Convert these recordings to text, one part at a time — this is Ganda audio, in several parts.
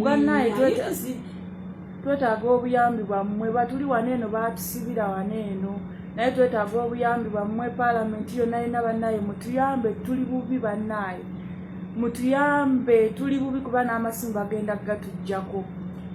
bannaye twetaaga obuyambi bwammwe batuli waneeno batusibira waneeno naye twetaaga obuyambi bwammwe paalamenti yonna yonna bannaye mutuyambe tuli bubi bannaye mutuyambe tuli bubi kuba n'amasimu bagenda gatujjako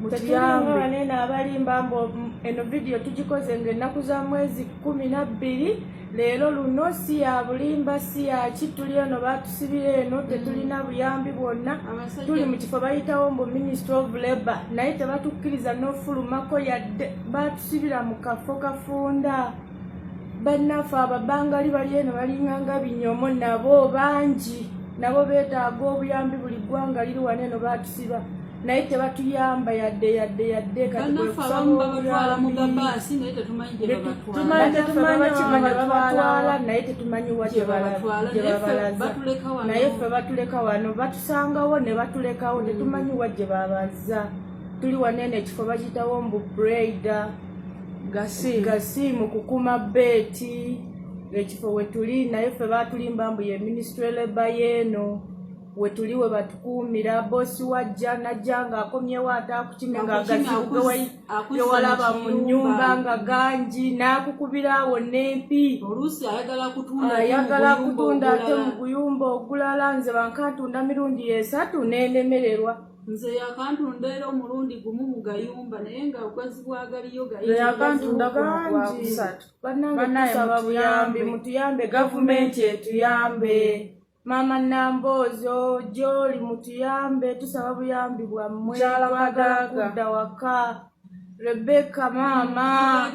mutuyambe waneeno abalimba mbo eno vidiyo tugikoze ng'ennaku za mwezi 12 leero luno si ya bulimba si ya ki tuli eno batusibira eno tetulina buyambi bwonna tuli mu kifo bayitawo mbu Ministry of Labour naye tebatukkiriza n'ofulumako yadde batusibira mu kafo kafunda bannaffe ababangali bali eno balinganga binyomo nabo bangi nabo beetaaga obuyambi buli ggwanga liri waneeno batusiba naye tebatuyamba yadde babatwala naye tetumanyi naye ffe batuleka wano batusangawo ne batulekawo tetumanyi wajje babaza tuli waneeno ekifo bakitawo mbu Braida gasimu kukuma beeti ekifo wetuli naye ffe batulimba mbu ye Ministry Labour yeeno wetuliwe batukuumira bosi wajja najja ng'akomyewo ataakukime ng'agazibuge yewalaba mu nnyumba nga gangi n'akukubira awo n'empi ayagala kutunda ate mu guyumba ogulala nze bankantunda mirundi 3 n'enemererwa nze yakantunda era omulundi gumu mu gayumba naye nga okwezi bwagaliyo yakantunda gangi bannange tusaba buyambi mutuyambe gavumenti etuyambe Mama Nambozo Joli mutuyambe tusaba buyambi bwammwe twagala kudda waka Rebecca mama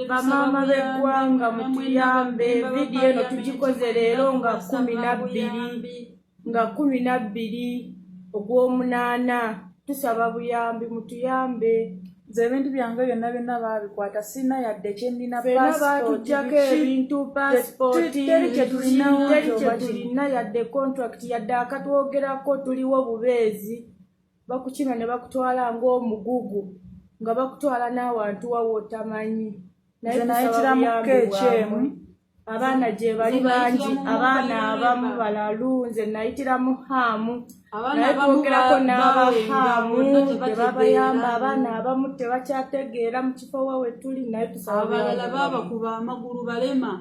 bamama b'eggwanga mutuyambe vidiyo eno tugikoze leero nga 12 ogw'omunaana tusaba buyambi mutuyambe nze ebintu byange byonna baabikwata sina yadde kyennina baatujjako ebintu pasipoti tulina yadde contract yadde akatwogerako tuliwo bubeezi bakukima ne bakutwala ng'omugugu nga bakutwala n'awantu wawo otamanyi naye kiramuko ekyemu abaana gye bali bangi abaana abamu balalu nze nayitiramu haamu naye twogerako n'abahaamu tebabayamba abaana abamu tebakyategeera mu kifo wa we tuli naye tusaba abalala baabakuba amagulu balema